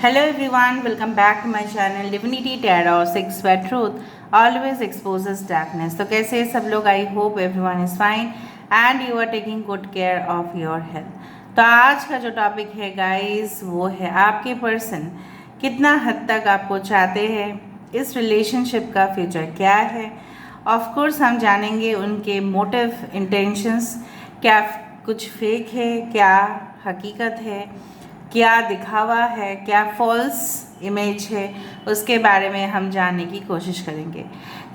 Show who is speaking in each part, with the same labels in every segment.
Speaker 1: Hello everyone, welcome back to my channel Divinity Tarot 6 where truth always exposes darkness. तो कैसे हैं सब लोग? I hope everyone is fine and you are taking good care of your health. तो आज का जो topic है गाइस वो है आपके पर्सन कितना हद तक आपको चाहते हैं, इस रिलेशनशिप का फ्यूचर क्या है। ऑफ कोर्स हम जानेंगे उनके मोटिव, इंटेंशंस, क्या कुछ फेक है, क्या हकीकत है, क्या दिखावा है, क्या फॉल्स इमेज है, उसके बारे में हम जानने की कोशिश करेंगे।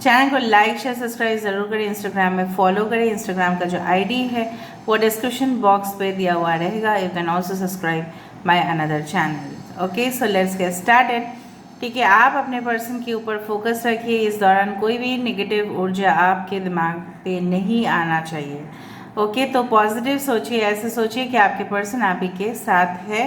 Speaker 1: चैनल को लाइक शेयर सब्सक्राइब ज़रूर करें, इंस्टाग्राम में फॉलो करें। इंस्टाग्राम का जो आईडी है वो डिस्क्रिप्शन बॉक्स पे दिया हुआ रहेगा। You can also subscribe my another channel. Okay, so let's get started. ठीक है, आप अपने पर्सन के ऊपर फोकस रखिए। इस दौरान कोई भी नेगेटिव ऊर्जा आपके दिमाग पे नहीं आना चाहिए। ओके, तो पॉजिटिव सोचिए, ऐसे सोचिए कि आपके पर्सन आप ही के साथ है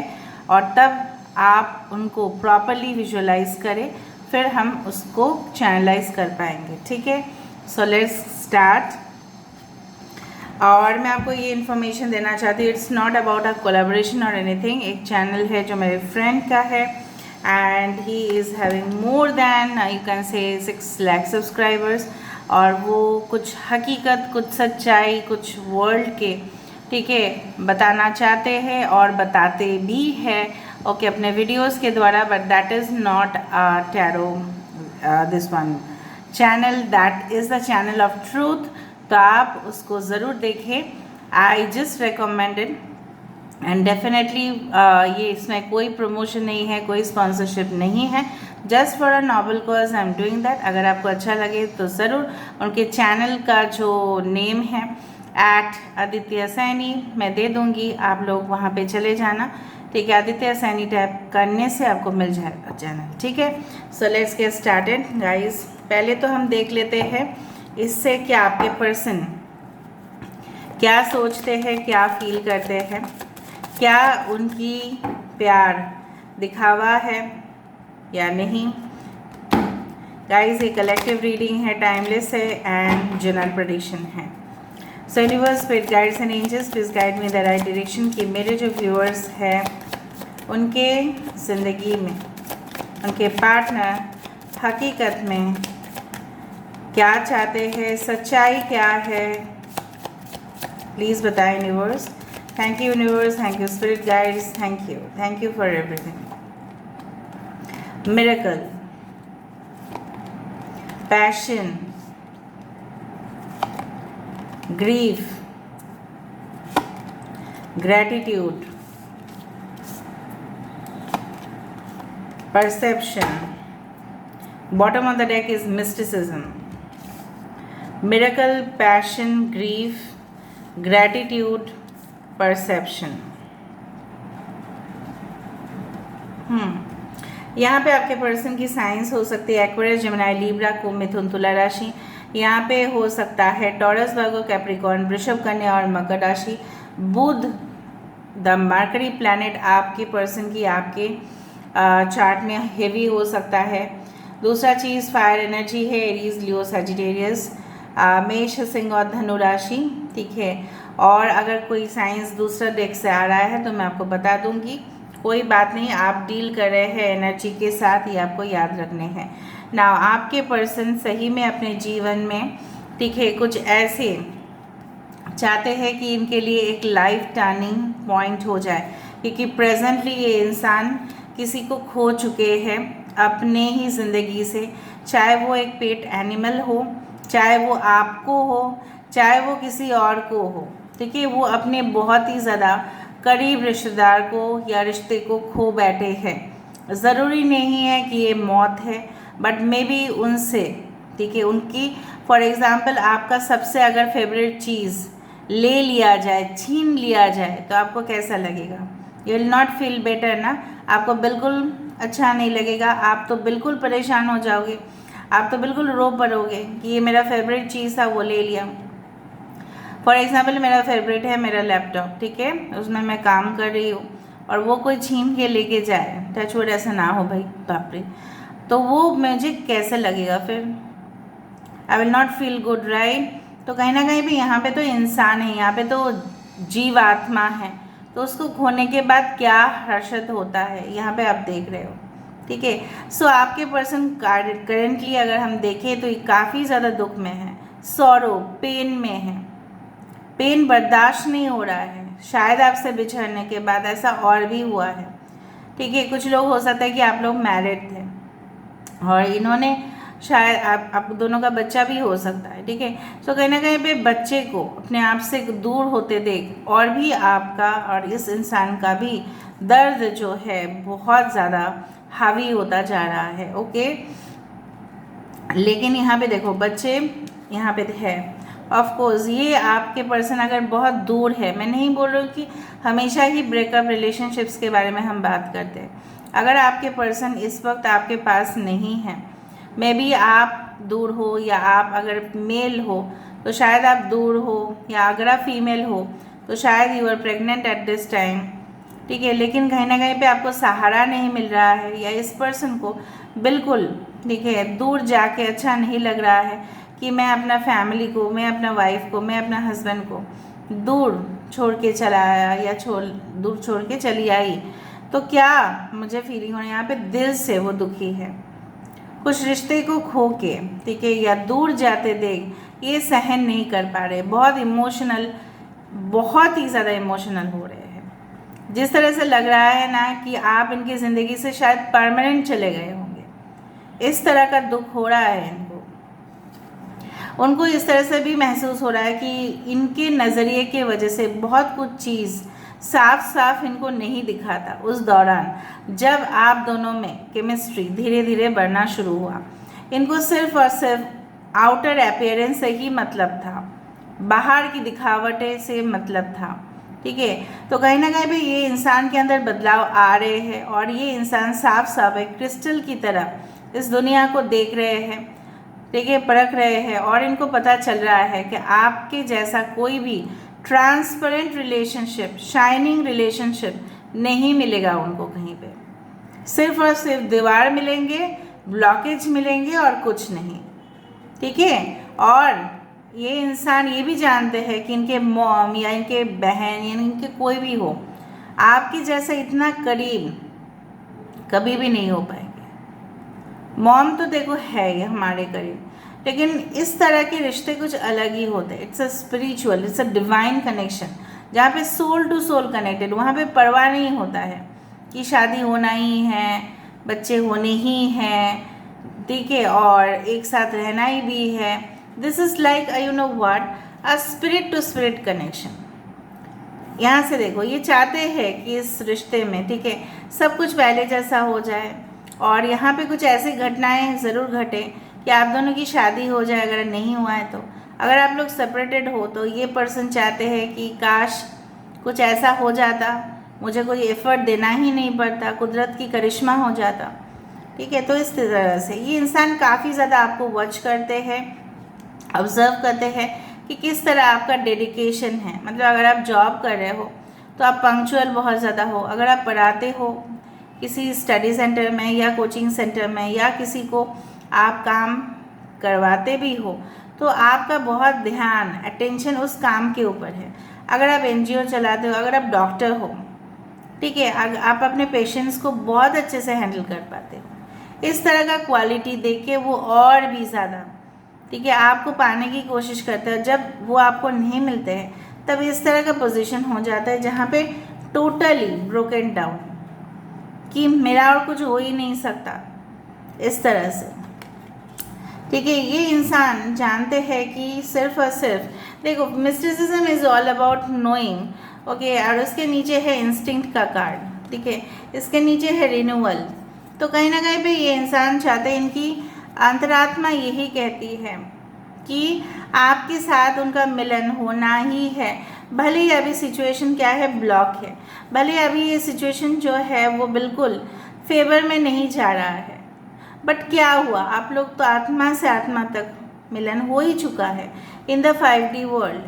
Speaker 1: और तब आप उनको प्रॉपरली विजुअलाइज करें, फिर हम उसको चैनलाइज कर पाएंगे। ठीक है, सो लेट्स स्टार्ट। और मैं आपको ये इन्फॉर्मेशन देना चाहती हूँ, it's not about a collaboration और एनीथिंग। एक चैनल है जो मेरे फ्रेंड का है and he is having more than you can say 6 lakh subscribers. और वो कुछ हकीकत, कुछ सच्चाई, कुछ वर्ल्ड के, ठीक है, बताना चाहते हैं और बताते भी हैं, ओके, अपने वीडियोस के द्वारा। But that is not tarot this one channel, that is the channel of truth. तो आप उसको ज़रूर देखें। I just recommended and definitely ये इसमें कोई प्रमोशन नहीं है, कोई स्पॉन्सरशिप नहीं है, just for a noble cause I am doing that. अगर आपको अच्छा लगे तो ज़रूर उनके चैनल का जो नेम है @आदित्य सैनी मैं दे दूँगी, आप लोग वहाँ पे चले जाना। ठीक है, आदित्य सैनी टैप करने से आपको मिल जाएगा चैनल। ठीक है, so let's get started guys. पहले तो हम देख लेते हैं इससे कि आपके पर्सन क्या सोचते हैं, क्या फील करते हैं, क्या उनकी प्यार दिखावा है या नहीं। गाइस, ये कलेक्टिव रीडिंग है, टाइमलेस है एंड जनरल प्रेडिक्शन है। So universe, spirit guides and angels, please guide me the right direction कि मेरे जो व्यूअर्स हैं उनके ज़िंदगी में उनके पार्टनर हकीकत में क्या चाहते हैं, सच्चाई क्या है, प्लीज़ बताएं universe. Thank you universe, thank you spirit guides, thank you for everything. Miracle, passion, grief, gratitude, perception. Bottom of the deck is mysticism. Miracle, passion, grief, gratitude, perception. यहाँ पे आपके पर्सन की साइंस हो सकती है Aquarius, Gemini, Libra, कुंभ, मिथुन, तुला राशि। यहाँ पे हो सकता है टॉरस, वर्गो, कैप्रिकॉर्न, वृषभ, कन्या और मकर राशि। बुध द मर्करी प्लैनेट आपके पर्सन की आपके चार्ट में हेवी हो सकता है। दूसरा चीज़ फायर एनर्जी है, एरीज, लियो, सजिटेरियस, मेष, सिंह और धनु राशि। ठीक है, और अगर कोई साइंस दूसरा डेक से आ रहा है तो मैं आपको बता दूंगी, कोई बात नहीं, आप डील कर रहे हैं एनर्जी के साथ, ये आपको याद रखने हैं ना। आपके पर्सन सही में अपने जीवन में, ठीक है, कुछ ऐसे चाहते हैं कि इनके लिए एक लाइफ टर्निंग पॉइंट हो जाए, क्योंकि प्रेजेंटली ये इंसान किसी को खो चुके हैं अपने ही ज़िंदगी से, चाहे वो एक पेट एनिमल हो, चाहे वो आपको हो, चाहे वो किसी और को हो। ठीक है, वो अपने बहुत ही ज़्यादा करीब रिश्तेदार को या रिश्ते को खो बैठे हैं। ज़रूरी नहीं है कि ये मौत है, बट मे बी उनसे, ठीक है, उनकी फॉर एग्ज़ाम्पल आपका सबसे अगर फेवरेट चीज़ ले लिया जाए, छीन लिया जाए, तो आपको कैसा लगेगा? You will not feel better ना, आपको बिल्कुल अच्छा नहीं लगेगा, आप तो बिल्कुल परेशान हो जाओगे, आप तो बिल्कुल रो पड़ोगे कि ये मेरा फेवरेट चीज़ था, वो ले लिया। फॉर एग्ज़ाम्पल मेरा फेवरेट है मेरा लैपटॉप, ठीक है, उसमें मैं काम कर रही हूँ और वो कोई छीन के लेके जाए, टच वुड ऐसा ना हो भाई, बाप रे, तो वो मुझे कैसे लगेगा फिर? I will not feel good, right. तो कहीं ना कहीं भी यहाँ पे तो इंसान है, यहाँ पे तो जीवात्मा है, तो उसको खोने के बाद क्या हर्षद होता है, यहाँ पे आप देख रहे हो। ठीक है, सो आपके पर्सन करेंटली अगर हम देखें तो ये काफ़ी ज़्यादा दुख में है, सॉरो, पेन में है, पेन बर्दाश्त नहीं हो रहा है। शायद आपसे बिछड़ने के बाद ऐसा और भी हुआ है। ठीक है, कुछ लोग हो सकता है कि आप लोग मैरिड थे और इन्होंने शायद आप दोनों का बच्चा भी हो सकता है। ठीक है, तो कहीं ना कहीं पे बच्चे को अपने आप से दूर होते देख और भी आपका और इस इंसान का भी दर्द जो है बहुत ज़्यादा हावी होता जा रहा है। ओके, लेकिन यहाँ पे देखो बच्चे यहाँ पे है। ऑफ कोर्स ये आपके पर्सन अगर बहुत दूर है, मैं नहीं बोल रही हूँ कि हमेशा ही ब्रेकअप रिलेशनशिप्स के बारे में हम बात करते हैं। अगर आपके पर्सन इस वक्त आपके पास नहीं है, मे बी आप दूर हो या आप अगर मेल हो तो शायद आप दूर हो, या अगर आप फीमेल हो तो शायद you are pregnant at this time. ठीक है, लेकिन कहीं ना कहीं पे आपको सहारा नहीं मिल रहा है, या इस पर्सन को बिल्कुल ठीक है दूर जाके अच्छा नहीं लग रहा है कि मैं अपना फैमिली को, मैं अपना वाइफ को, मैं अपना हस्बैंड को दूर छोड़ के चला आया या दूर छोड़ के चली आई। तो क्या मुझे फीलिंग हो रही है यहाँ पे, दिल से वो दुखी है, कुछ रिश्ते को खो के, ठीक है, या दूर जाते देख ये सहन नहीं कर पा रहे, बहुत इमोशनल, बहुत ही ज़्यादा इमोशनल हो रहे हैं। जिस तरह से लग रहा है ना कि आप इनकी ज़िंदगी से शायद परमानेंट चले गए होंगे, इस तरह का दुख हो रहा है इनको। उनको इस तरह से भी महसूस हो रहा है कि इनके नज़रिए के वजह से बहुत कुछ चीज़ साफ साफ इनको नहीं दिखा था उस दौरान जब आप दोनों में केमिस्ट्री धीरे धीरे बढ़ना शुरू हुआ। इनको सिर्फ और सिर्फ आउटर अपीयरेंस से ही मतलब था, बाहर की दिखावटें से मतलब था। ठीक है, तो कहीं ना कहीं भी ये इंसान के अंदर बदलाव आ रहे हैं और ये इंसान साफ साफ एक क्रिस्टल की तरह इस दुनिया को देख रहे हैं, ठीक है, परख रहे हैं, और इनको पता चल रहा है कि आपके जैसा कोई भी ट्रांसपेरेंट रिलेशनशिप, शाइनिंग रिलेशनशिप नहीं मिलेगा उनको कहीं पे। सिर्फ और सिर्फ दीवार मिलेंगे, ब्लॉकेज मिलेंगे और कुछ नहीं। ठीक है, और ये इंसान ये भी जानते हैं कि इनके मॉम या इनके बहन या इनके कोई भी हो, आपके जैसा इतना करीब कभी भी नहीं हो पाएंगे। मॉम तो देखो है ही हमारे करीब, लेकिन इस तरह के रिश्ते कुछ अलग ही होते हैं। It's a spiritual, it's a divine connection, जहाँ पे सोल टू सोल कनेक्टेड। वहाँ पे परवाह नहीं होता है कि शादी होना ही है, बच्चे होने ही हैं, ठीक है, और एक साथ रहना ही भी है। This is like you know what, a spirit to spirit connection. यहाँ से देखो ये चाहते हैं कि इस रिश्ते में, ठीक है, सब कुछ पहले जैसा हो जाए, और यहाँ पे कुछ ऐसी घटनाएं ज़रूर घटे कि आप दोनों की शादी हो जाए। अगर नहीं हुआ है तो, अगर आप लोग सेपरेटेड हो तो ये पर्सन चाहते हैं कि काश कुछ ऐसा हो जाता, मुझे कोई एफर्ट देना ही नहीं पड़ता, कुदरत की करिश्मा हो जाता। ठीक है, तो इस तरह से ये इंसान काफ़ी ज़्यादा आपको वॉच करते हैं, ऑब्जर्व करते हैं कि किस तरह आपका डेडिकेशन है। मतलब अगर आप जॉब कर रहे हो तो आप पंक्चुअल बहुत ज़्यादा हो, अगर आप पढ़ाते हो किसी स्टडी सेंटर में या कोचिंग सेंटर में, या किसी को आप काम करवाते भी हो, तो आपका बहुत ध्यान, अटेंशन उस काम के ऊपर है। अगर आप एनजीओ चलाते हो, अगर आप डॉक्टर हो, ठीक है, आप अपने पेशेंट्स को बहुत अच्छे से हैंडल कर पाते हो। इस तरह का क्वालिटी देख के वो और भी ज़्यादा, ठीक है, आपको पाने की कोशिश करते हैं। जब वो आपको नहीं मिलते हैं तब इस तरह का पोजीशन हो जाता है जहाँ पे टोटली ब्रोकन डाउन कि मेरा और कुछ हो ही नहीं सकता, इस तरह से। ठीक है, ये इंसान जानते हैं कि सिर्फ और सिर्फ देखो, mysticism is all about knowing, okay, और उसके नीचे है इंस्टिंक्ट का कार्ड, ठीक है, इसके नीचे है रिन्यूअल। तो कहीं ना कहीं पे ये इंसान चाहते हैं, इनकी अंतरात्मा यही कहती है कि आपके साथ उनका मिलन होना ही है। भले ही अभी सिचुएशन क्या है, ब्लॉक है, भले अभी ये सिचुएशन जो है वो बिल्कुल फेवर में नहीं जा रहा है, बट क्या हुआ, आप लोग तो आत्मा से आत्मा तक मिलन हो ही चुका है इन द 5D वर्ल्ड।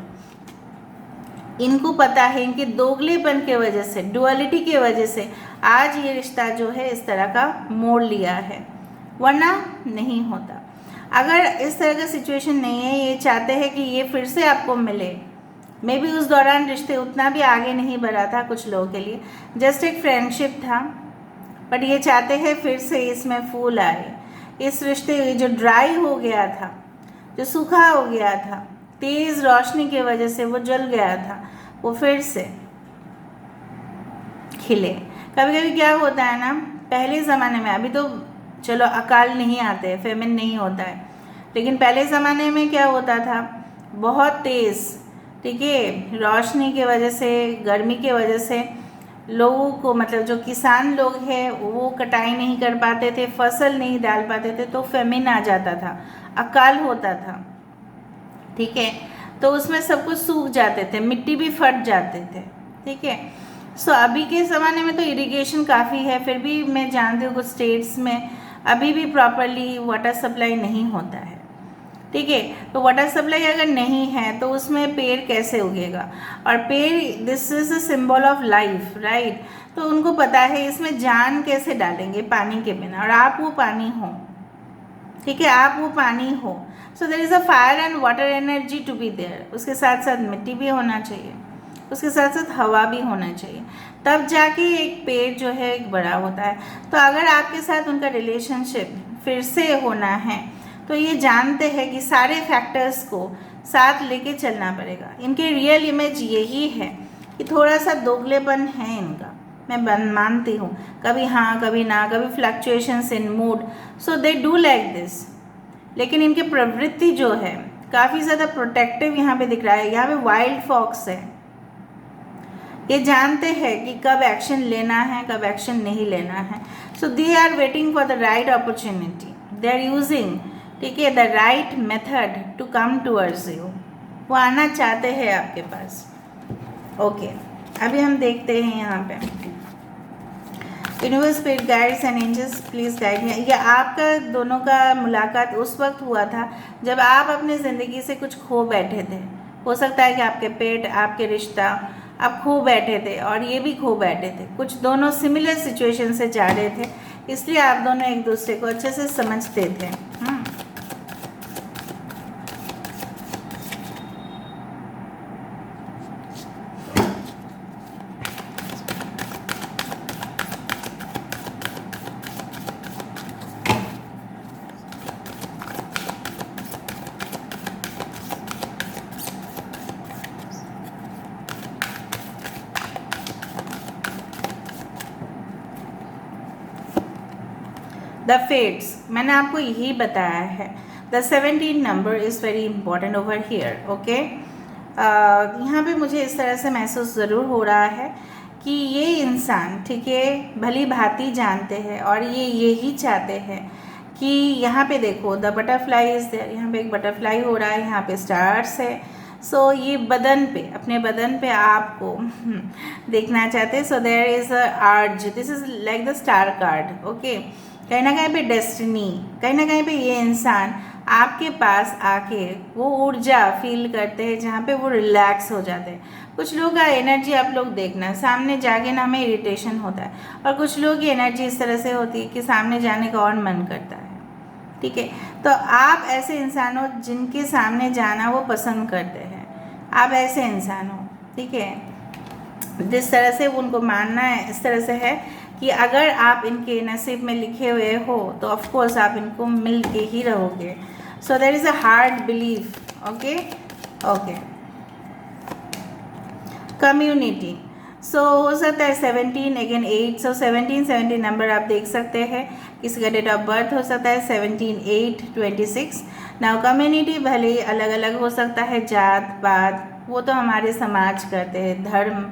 Speaker 1: इनको पता है इनके दोगलेपन के वजह से, डुअलिटी के वजह से आज ये रिश्ता जो है इस तरह का मोड़ लिया है, वरना नहीं होता। अगर इस तरह का सिचुएशन नहीं है, ये चाहते हैं कि ये फिर से आपको मिले, मे बी उस दौरान रिश्ते उतना भी आगे नहीं बढ़ा था कुछ लोगों के लिए, जस्ट एक फ्रेंडशिप था, बट ये चाहते हैं फिर से इसमें फूल आए। इस रिश्ते जो ड्राई हो गया था, जो सूखा हो गया था, तेज़ रोशनी की वजह से वो जल गया था, वो फिर से खिले। कभी कभी क्या होता है ना, पहले ज़माने में, अभी तो चलो अकाल नहीं आते, फेमिन नहीं होता है, लेकिन पहले ज़माने में क्या होता था, बहुत तेज़, ठीक है, रोशनी की वजह से, गर्मी की वजह से लोगों को, मतलब जो किसान लोग हैं वो कटाई नहीं कर पाते थे, फसल नहीं डाल पाते थे, तो फेमिन आ जाता था, अकाल होता था, ठीक है। तो उसमें सब कुछ सूख जाते थे, मिट्टी भी फट जाते थे, ठीक है। सो अभी के ज़माने में तो इरिगेशन काफ़ी है, फिर भी मैं जानती हूँ कुछ स्टेट्स में अभी भी प्रॉपरली वाटर सप्लाई नहीं होता है, ठीक है। तो वाटर सप्लाई अगर नहीं है तो उसमें पेड़ कैसे उगेगा, और पेड़, this is a symbol of life, right. तो उनको पता है इसमें जान कैसे डालेंगे पानी के बिना, और आप वो पानी हो, ठीक है, आप वो पानी हो। So there is a fire and water energy to be there. उसके साथ साथ मिट्टी भी होना चाहिए, उसके साथ साथ हवा भी होना चाहिए, तब जाके एक पेड़ जो है एक बड़ा होता है। तो अगर आपके साथ उनका रिलेशनशिप फिर से होना है तो ये जानते हैं कि सारे फैक्टर्स को साथ लेके चलना पड़ेगा। इनके रियल इमेज यही है कि थोड़ा सा दोगलेपन है इनका, मैं मानती हूँ, कभी हाँ कभी ना, कभी fluctuations in mood, so they do like this. लेकिन इनकी प्रवृत्ति जो है काफ़ी ज़्यादा प्रोटेक्टिव यहाँ पे दिख रहा है। यहाँ पे वाइल्ड फॉक्स है, ये जानते हैं कि कब एक्शन लेना है, कब एक्शन नहीं लेना है। So they are waiting for the right opportunity, they are using, ठीक है, the right method to come towards you. वो आना चाहते हैं आपके पास। ओके, अभी हम देखते हैं यहाँ पे universe, spirit guides and angels please guide me. ये आपका दोनों का मुलाकात उस वक्त हुआ था जब आप अपनी ज़िंदगी से कुछ खो बैठे थे। हो सकता है कि आपके पेट, आपके रिश्ता आप खो बैठे थे, और ये भी खो बैठे थे, कुछ दोनों सिमिलर सिचुएशन से जा रहे थे, इसलिए आप दोनों एक दूसरे को अच्छे से समझते थे। द फेट्स, मैंने आपको यही बताया है, the 17 number is very important over here, okay. यहाँ पे मुझे इस तरह से महसूस ज़रूर हो रहा है कि ये इंसान, ठीक है, भली भांति जानते हैं और ये यही चाहते हैं कि यहाँ पे देखो द बटरफ्लाई इज़ देयर, यहाँ पे एक बटरफ्लाई हो रहा है, यहाँ पे स्टार्स है। सो ये बदन पे, अपने बदन पे आपको देखना चाहते हैं। So there is a urge, this is like the star card, okay. कहीं ना कहीं पे डेस्टिनी, कहीं ना कहीं पे ये इंसान आपके पास आके वो ऊर्जा फील करते हैं जहाँ पे वो रिलैक्स हो जाते हैं। कुछ लोग का एनर्जी आप लोग देखना, सामने जाके ना हमें इरिटेशन होता है, और कुछ लोग की एनर्जी इस तरह से होती है कि सामने जाने का और मन करता है, ठीक है। तो आप ऐसे इंसान हो जिनके सामने जाना वो पसंद करते हैं, आप ऐसे इंसान हो, ठीक है। जिस तरह से उनको मानना है इस तरह से है कि अगर आप इनके नसीब में लिखे हुए हो तो ऑफ कोर्स आप इनको मिल के ही रहोगे। So there is a hard belief, okay okay. Community, so हो सकता है 17 अगेन 8, सो 17 नंबर आप देख सकते हैं, किसी का डेट ऑफ बर्थ हो सकता है 17/8/26। नाउ कम्युनिटी भले ही अलग अलग हो सकता है, जात पात वो तो हमारे समाज करते हैं, धर्म,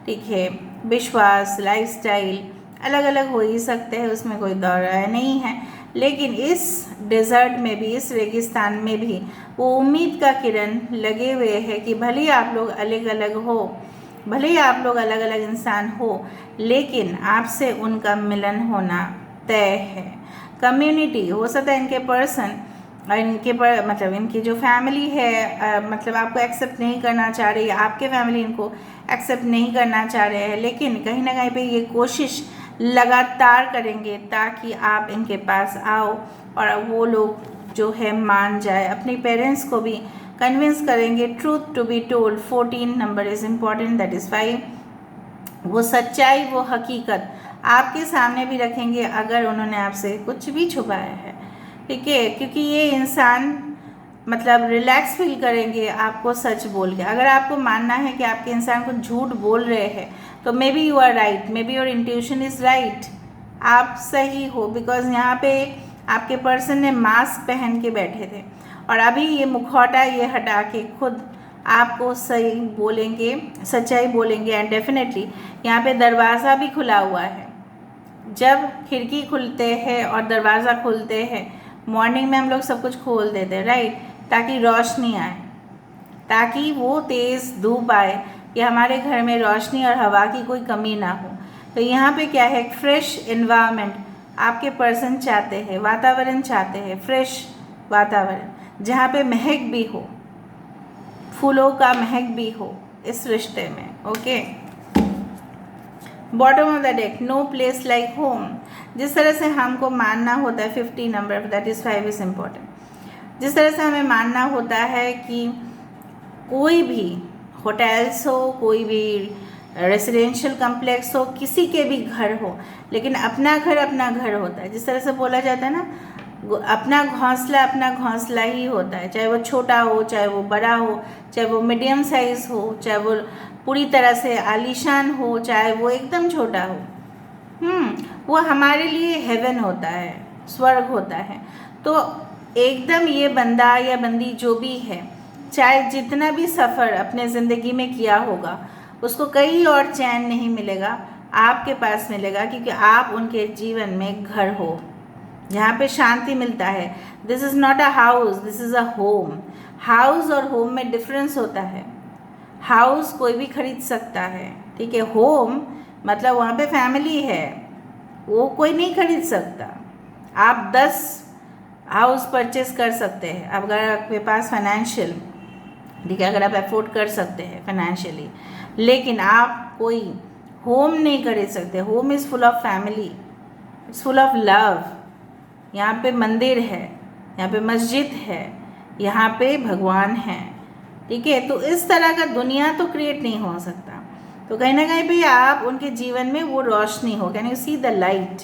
Speaker 1: ठीक है, विश्वास, लाइफस्टाइल अलग अलग हो ही सकते हैं, उसमें कोई दौर नहीं है। लेकिन इस डेजर्ट में भी, इस रेगिस्तान में भी वो उम्मीद का किरण लगे हुए है कि भले ही आप लोग अलग अलग हो, भले ही आप लोग अलग अलग इंसान हो, लेकिन आपसे उनका मिलन होना तय है। कम्युनिटी हो सकता है इनके पर्सन और इनके पर मतलब इनकी जो फैमिली है मतलब आपको एक्सेप्ट नहीं करना चाह रही है, आपके फैमिली इनको एक्सेप्ट नहीं करना चाह रहे हैं, लेकिन कहीं ना कहीं पे ये कोशिश लगातार करेंगे ताकि आप इनके पास आओ और वो लोग जो है मान जाए, अपने पेरेंट्स को भी कन्विंस करेंगे truth to be told. 14 number is important, that is 5। वो सच्चाई, वो हकीकत आपके सामने भी रखेंगे अगर उन्होंने आपसे कुछ भी छुपाया है, ठीक है, क्योंकि ये इंसान मतलब रिलैक्स फील करेंगे आपको सच बोल के। अगर आपको मानना है कि आपके इंसान को झूठ बोल रहे हैं तो maybe you are right, maybe your intuition is right, आप सही हो। बिकॉज यहाँ पे आपके पर्सन ने मास्क पहन के बैठे थे और अभी ये मुखौटा ये हटा के खुद आपको सही बोलेंगे, सच्चाई बोलेंगे। एंड डेफिनेटली यहाँ पे दरवाज़ा भी खुला हुआ है। जब खिड़की खुलते हैं और दरवाज़ा खुलते हैं, मॉर्निंग में हम लोग सब कुछ खोल देते हैं, राइट, ताकि रोशनी आए, ताकि वो तेज़ धूप आए कि हमारे घर में रोशनी और हवा की कोई कमी ना हो। तो यहाँ पे क्या है, एक फ्रेश इन्वायरमेंट आपके पर्सन चाहते हैं, वातावरण चाहते हैं, फ्रेश वातावरण जहाँ पे महक भी हो, फूलों का महक भी हो इस रिश्ते में। Okay, bottom of the deck, no place like home. जिस तरह से हमको मानना होता है, 50 number that is 5 is important. जिस तरह से हमें मानना होता है कि कोई भी होटल्स हो, कोई भी रेसिडेंशियल कम्प्लेक्स हो, किसी के भी घर हो, लेकिन अपना घर होता है। जिस तरह से बोला जाता है ना, अपना घोंसला ही होता है, चाहे वो छोटा हो, चाहे वो बड़ा हो, चाहे वो मीडियम साइज़ हो, चाहे वो पूरी तरह से आलीशान हो, चाहे वो एकदम छोटा हो। वो हमारे लिए हेवन होता है, स्वर्ग होता है। तो एकदम ये बंदा या बंदी जो भी है, चाहे जितना भी सफ़र अपने ज़िंदगी में किया होगा, उसको कहीं और चैन नहीं मिलेगा, आपके पास मिलेगा, क्योंकि आप उनके जीवन में घर हो, जहाँ पे शांति मिलता है। This is not a house, this is a home. House और होम में डिफरेंस होता है। हाउस कोई भी खरीद सकता है, ठीक है, होम मतलब वहाँ पे फैमिली है, वो कोई नहीं खरीद सकता। आप 10 हाउस परचेस कर सकते हैं अगर आपके पास फाइनेंशियल, ठीक है, अगर आप अफोर्ड कर सकते हैं फाइनेंशियली, लेकिन आप कोई होम नहीं खरीद सकते। Home is full of family, it's full of love. यहाँ पे मंदिर है, यहाँ पे मस्जिद है, यहाँ पे भगवान है, ठीक है। तो इस तरह का दुनिया तो क्रिएट नहीं हो सकता। तो कहीं ना कहीं भी आप उनके जीवन में वो रोशनी हो, can you see the light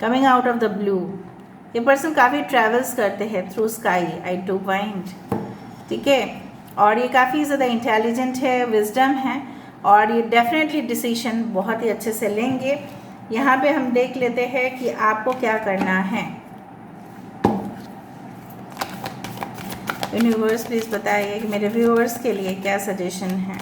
Speaker 1: coming out of the blue. ये पर्सन काफ़ी ट्रैवल्स करते हैं थ्रू स्काई, आई टू पॉइंट, ठीक है, और ये काफ़ी ज़्यादा इंटेलिजेंट है, विजडम है, और ये डेफिनेटली डिसीजन बहुत ही अच्छे से लेंगे। यहाँ पे हम देख लेते हैं कि आपको क्या करना है। यूनिवर्स प्लीज़ बताइए कि मेरे व्यूअर्स के लिए क्या सजेशन है।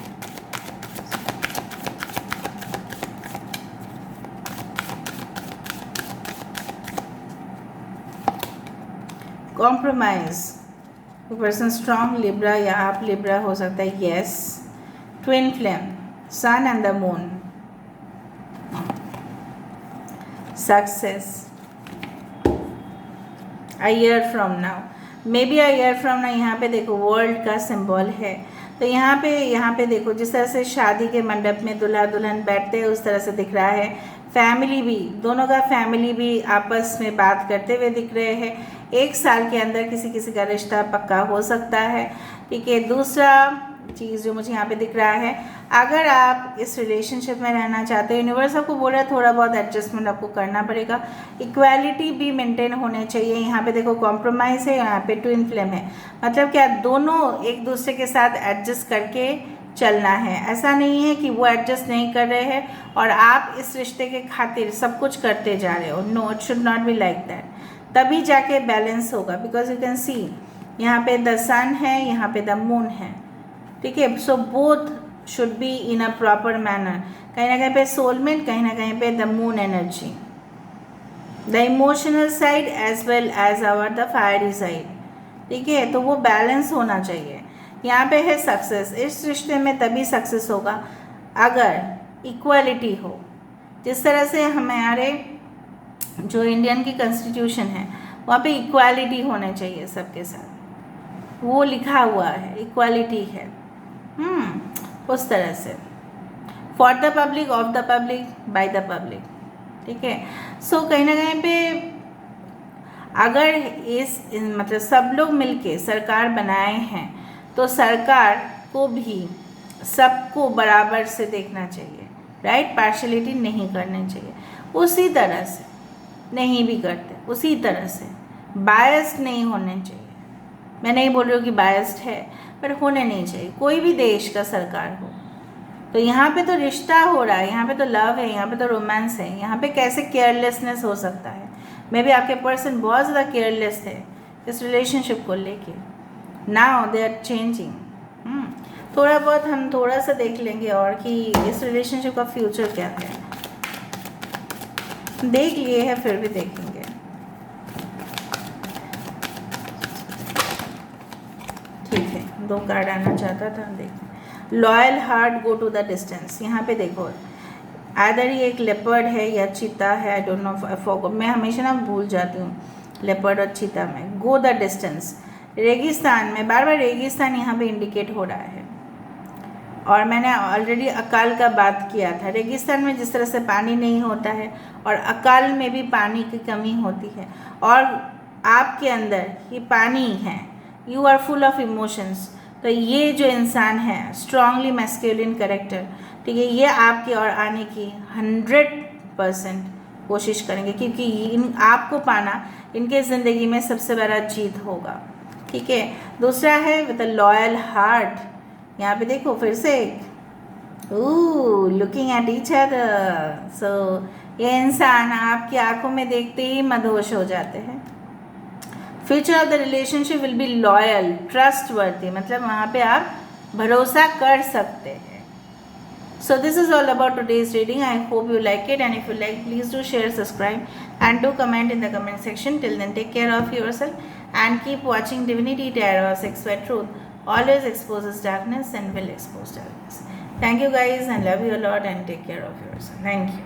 Speaker 1: कॉम्प्रोमाइज़, पर्सन स्ट्रॉन्ग लिब्रा या आप लिब्रा हो सकता है, yes. Twin flame, sun and the moon, success, a year from now, maybe a year from now. यहाँ पे देखो वर्ल्ड का सिंबल है, तो यहाँ पे देखो जिस तरह से शादी के मंडप में दूल्हा दुल्हन बैठते हैं उस तरह से दिख रहा है। फैमिली भी, दोनों का फैमिली भी आपस में बात करते हुए दिख रहे हैं। 1 साल के अंदर किसी का रिश्ता पक्का हो सकता है, ठीक है। दूसरा चीज़ जो मुझे यहाँ पे दिख रहा है, अगर आप इस रिलेशनशिप में रहना चाहते हो, यूनिवर्स आपको बोल रहा है थोड़ा बहुत एडजस्टमेंट आपको करना पड़ेगा, इक्वालिटी भी मेंटेन होने चाहिए। यहाँ पे देखो कॉम्प्रोमाइज़ है, यहाँ पे ट्विन फ्लेम है, मतलब क्या दोनों एक दूसरे के साथ एडजस्ट करके चलना है। ऐसा नहीं है कि वो एडजस्ट नहीं कर रहे हैं और आप इस रिश्ते के खातिर सब कुछ करते जा रहे हो। No, it should not be like that, तभी जाके बैलेंस होगा। बिकॉज यू कैन सी यहाँ पे द सन है, यहाँ पे द मून है, ठीक है। So both should be in a proper manner. कहीं ना कहीं पे सोलमेट, कहीं ना कहीं पे the moon energy, the emotional side as well as our the fiery side, ठीक है। तो वो बैलेंस होना चाहिए। यहाँ पे है सक्सेस, इस रिश्ते में तभी सक्सेस होगा अगर इक्वालिटी हो। जिस तरह से हमारे जो इंडियन की कॉन्स्टिट्यूशन है वहाँ पे इक्वालिटी होने चाहिए सबके साथ, वो लिखा हुआ है, इक्वालिटी है। उस तरह से for the public, of the public, by the public, ठीक है। सो कहीं ना कहीं पे अगर इस मतलब सब लोग मिलके सरकार बनाए हैं तो सरकार को भी सबको बराबर से देखना चाहिए, राइट। पार्शलिटी नहीं करनी चाहिए। उसी तरह से नहीं भी करते, उसी तरह से बायस्ड नहीं होने चाहिए। मैं नहीं बोल रही हूँ कि बायस्ड है, पर होने नहीं चाहिए। कोई भी देश का सरकार हो, तो यहाँ पे तो रिश्ता हो रहा है, यहाँ पे तो लव है, यहाँ पे तो रोमांस है। यहाँ पे कैसे केयरलेसनेस हो सकता है? मे बी आपके पर्सन बहुत ज़्यादा केयरलेस थे इस रिलेशनशिप को लेके। Now they are changing. थोड़ा बहुत हम थोड़ा सा देख लेंगे और कि इस रिलेशनशिप का फ्यूचर क्या है। देख लिए हैं, फिर भी देखेंगे। ठीक है, 2 कार्ड आना चाहता था, देखें। Loyal heart go to the distance. यहाँ पे देखो, आदर ये एक लेपर्ड है या चीता है, आई डोंट नो, मैं हमेशा ना भूल जाती हूँ लेपर्ड और चीता में। गो द डिस्टेंस, रेगिस्तान में, बार बार रेगिस्तान यहाँ पे इंडिकेट हो रहा है। और मैंने ऑलरेडी अकाल का बात किया था। रेगिस्तान में जिस तरह से पानी नहीं होता है, और अकाल में भी पानी की कमी होती है, और आपके अंदर ये पानी है, you are full of emotions. तो ये जो इंसान है, स्ट्रांगली मैस्कुलिन कैरेक्टर, ठीक है, ये आपकी ओर आने की 100% कोशिश करेंगे, क्योंकि आपको पाना इनके ज़िंदगी में सबसे बड़ा जीत होगा। ठीक है। दूसरा है विद अ लॉयल हार्ट। यहाँ पे देखो फिर से लुकिंग एट ईच अदर। सो ये इंसान आपकी आंखों में देखते ही मदहोश हो जाते हैं। Future of the relationship will be loyal, trust वर्दी, मतलब वहाँ पे आप भरोसा कर सकते हैं। So this is all about today's reading. I hope you like it, and if you like, please do share, subscribe, and do comment in the comment section. Till then, take care of yourself and keep watching Divinity Tarot 6 where truth always exposes darkness and will expose darkness. Thank you guys, and love you a lot, and take care of yourself. Thank you.